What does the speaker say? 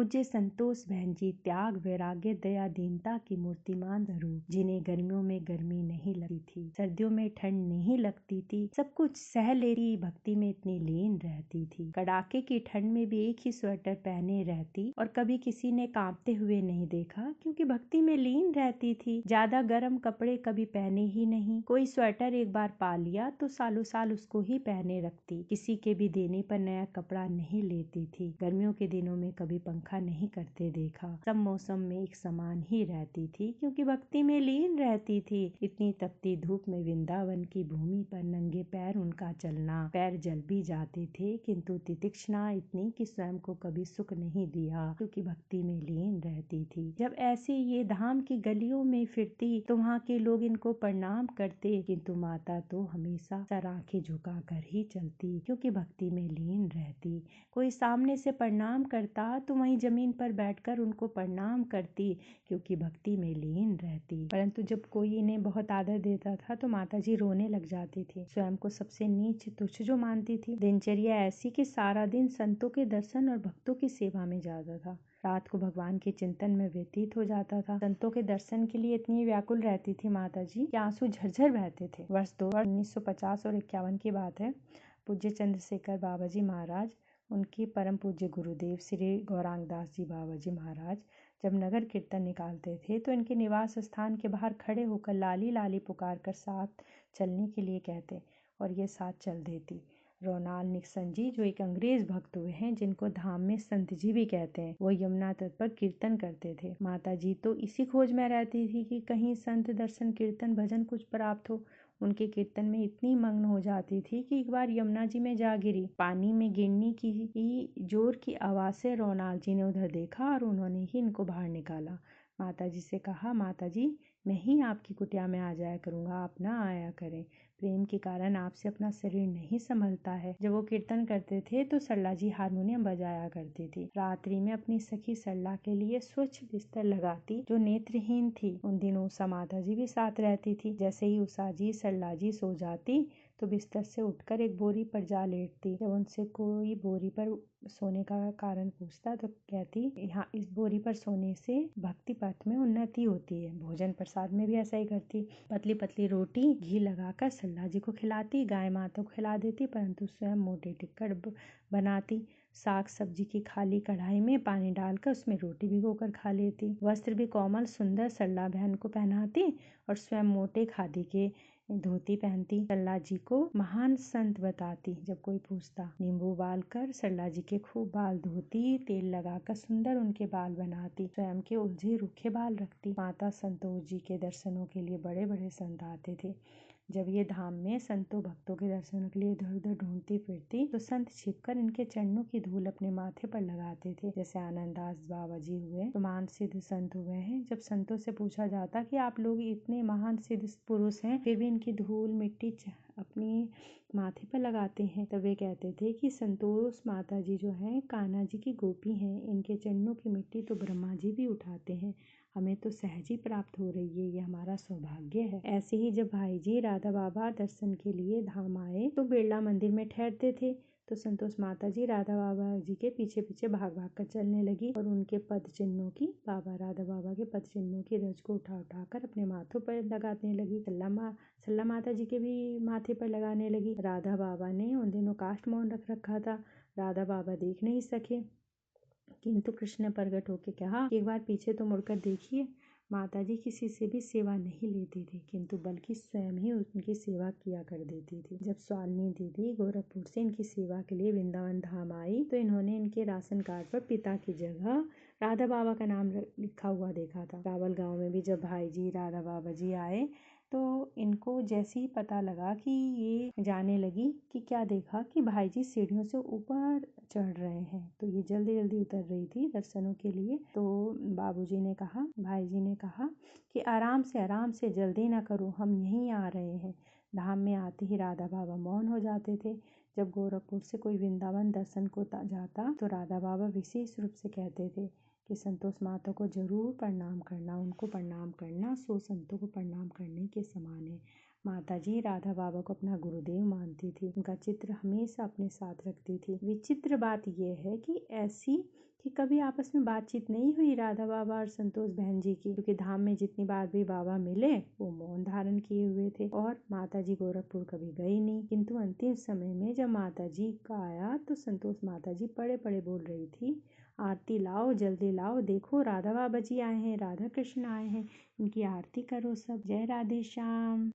पूज्य संतोष बहन जी त्याग, वैराग्य, दया, दीनता की मूर्तिमान रूप, जिन्हें गर्मियों में गर्मी नहीं लगती थी, सर्दियों में ठंड नहीं लगती थी, सब कुछ सह लेती, भक्ति में इतनी लीन रहती थी। कड़ाके की ठंड में भी एक ही स्वेटर पहने रहती और कभी किसी ने कांपते हुए नहीं देखा, क्योंकि भक्ति में लीन रहती थी। ज्यादा गर्म कपड़े कभी पहने ही नहीं। कोई स्वेटर एक बार पा लिया तो सालों साल उसको ही पहने रखती। किसी के भी देने पर नया कपड़ा नहीं लेती थी। गर्मियों के दिनों में कभी पंखा नहीं करते देखा। सब मौसम में एक समान ही रहती थी, क्योंकि भक्ति में लीन रहती थी। इतनी तपती धूप में वृंदावन की भूमि पर नंगे पैर उनका चलना, पैर जल भी जाते थे, किंतु तितिक्षणा इतनी कि स्वयं को कभी सुख नहीं दिया, क्योंकि भक्ति में लीन रहती थी। जब ऐसे ये धाम की गलियों में फिरती तो वहाँ के लोग इनको प्रणाम करते, किंतु माता तो हमेशा सर आंखें झुका कर ही चलती, क्योंकि भक्ति में लीन रहती। कोई सामने से प्रणाम करता तो वहीं जमीन पर बैठकर उनको प्रणाम करती, क्योंकि भक्ति में लीन रहती। परंतु जब कोई इन्हें बहुत आदर देता था तो माताजी रोने लग जाती थी। स्वयं को सबसे नीच तुच्छ जो मानती थी। दिनचर्या ऐसी कि सारा दिन संतों के दर्शन और भक्तों की सेवा में जाता था। रात को भगवान के चिंतन में व्यतीत हो जाता था। संतों के दर्शन के लिए इतनी व्याकुल रहती थी माताजी कि आंसू झरझर बहते थे। वर्ष 1950 और 51 की बात है। पूज्य चंद्रशेखर बाबाजी महाराज, उनकी परम पूज्य गुरुदेव श्री गौरांग दास जी बाबाजी महाराज जब नगर कीर्तन निकालते थे तो इनके निवास स्थान के बाहर खड़े होकर लाली लाली पुकार कर साथ चलने के लिए कहते और ये साथ चल देती। रोनाल्ड निक्सन जी, जो एक अंग्रेज भक्त हुए हैं, जिनको धाम में संत जी भी कहते हैं, वो यमुना तट पर कीर्तन करते थे। माता जी तो इसी खोज में रहती थी कि कहीं संत दर्शन, कीर्तन, भजन कुछ प्राप्त हो। उनके कीर्तन में इतनी मग्न हो जाती थी कि एक बार यमुना जी में जा गिरी। पानी में गिरने की जोर की आवाज से रोनाल्ड जी ने उधर देखा और उन्होंने ही इनको बाहर निकाला। माता जी से कहा, माता जी मैं ही आपकी कुटिया में आ जाया करूंगा, आप ना आया करें। प्रेम के कारण आपसे अपना शरीर नहीं संभलता है। जब वो कीर्तन करते थे तो सरला जी हारमोनियम बजाया करती थी। रात्रि में अपनी सखी सरला के लिए स्वच्छ बिस्तर लगाती, जो नेत्रहीन थी। उन दिनों उषा माता जी भी साथ रहती थी। जैसे ही उषा जी, सरला जी सो जाती तो बिस्तर से उठकर एक बोरी पर जा लेटती। जब उनसे कोई बोरी पर सोने का कारण पूछता तो कहती, यहाँ इस बोरी पर सोने से भक्ति पथ में उन्नति होती है। भोजन प्रसाद में भी ऐसा ही करती। पतली पतली रोटी घी लगाकर सरला जी को खिलाती, गाय माता को खिला देती, परंतु स्वयं मोटे टिक्कर बनाती। साग सब्जी की खाली कढ़ाई में पानी डालकर उसमें रोटी भिगोकर खा लेती। वस्त्र भी कोमल सुंदर सरला बहन को पहनाती और स्वयं मोटे खादी के धोती पहनती। सरला जी को महान संत बताती। जब कोई पूछता, नींबू बाल कर सरला जी के खूब बाल धोती, तेल लगाकर सुंदर उनके बाल बनाती, स्वयं के उलझे रूखे बाल रखती। माता संतोष जी के दर्शनों के लिए बड़े बड़े संत आते थे। जब ये धाम में संतों भक्तों के दर्शनों के लिए इधर उधर ढूंढती फिरती तो संत छिपकर इनके चरणों की धूल अपने माथे पर लगाते थे। जैसे आनंद दास बाबा जी हुए, तो महान सिद्ध संत हुए हैं। जब संतों से पूछा जाता कि आप लोग इतने महान सिद्ध पुरुष हैं, फिर भी इनकी धूल मिट्टी अपनी माथे पर लगाते हैं, तब वे कहते थे कि संतोष माता जी जो हैं कान्हा जी की गोपी हैं, इनके चरणों की मिट्टी तो ब्रह्मा जी भी उठाते हैं। हमें तो सहज ही प्राप्त हो रही है, ये हमारा सौभाग्य है। ऐसे ही जब भाई जी राधा बाबा दर्शन के लिए धाम आए तो बिरला मंदिर में ठहरते थे, तो संतोष माता जी राधा बाबा जी के पीछे पीछे भाग भाग कर चलने लगी और उनके पद चिन्हों की, बाबा राधा बाबा के पद चिन्हों की रज को उठा उठा कर अपने माथों पर लगाने लगी। सल्ला माता जी के भी माथे पर लगाने लगी। राधा बाबा ने उन दिनों काष्ठ मौन रख रखा था। राधा बाबा देख नहीं सके, किंतु कृष्ण ने प्रकट होकर कहा, एक बार पीछे तो मुड़कर देखिए। माताजी किसी से भी सेवा नहीं लेती थी, किंतु बल्कि स्वयं ही उनकी सेवा किया कर देती थी। जब स्वालिनी दीदी गोरखपुर से इनकी सेवा के लिए वृंदावन धाम आई तो इन्होंने इनके राशन कार्ड पर पिता की जगह राधा बाबा का नाम लिखा हुआ देखा था। रावल गांव में भी जब भाई जी राधा बाबा जी आए तो इनको जैसे ही पता लगा कि ये जाने लगी कि क्या देखा कि भाई जी सीढ़ियों से ऊपर चढ़ रहे हैं, तो ये जल्दी जल्दी उतर रही थी दर्शनों के लिए। तो बाबूजी ने कहा, भाई जी ने कहा कि आराम से जल्दी ना करो, हम यहीं आ रहे हैं। धाम में आते ही राधा बाबा मौन हो जाते थे। जब गोरखपुर से कोई वृंदावन दर्शन को जाता तो राधा बाबा विशेष रूप से कहते थे कि संतोष माता को जरूर प्रणाम करना, उनको प्रणाम करना सो संतों को प्रणाम करने के समान है। माता जी राधा बाबा को अपना गुरुदेव मानती थी, उनका चित्र हमेशा अपने साथ रखती थी। विचित्र बात यह है कि ऐसी कि कभी आपस में बातचीत नहीं हुई राधा बाबा और संतोष बहन जी की, क्योंकि धाम में जितनी बार भी बाबा मिले वो मौन धारण किए हुए थे और माता जी गोरखपुर कभी गई नहीं। किंतु अंतिम समय में जब माता जी का आया तो संतोष माता जी पड़े पड़े बोल रही थी, आरती लाओ, जल्दी लाओ, देखो राधा बाबा जी आए हैं, राधा कृष्ण आए हैं, इनकी आरती करो सब। जय राधे श्याम।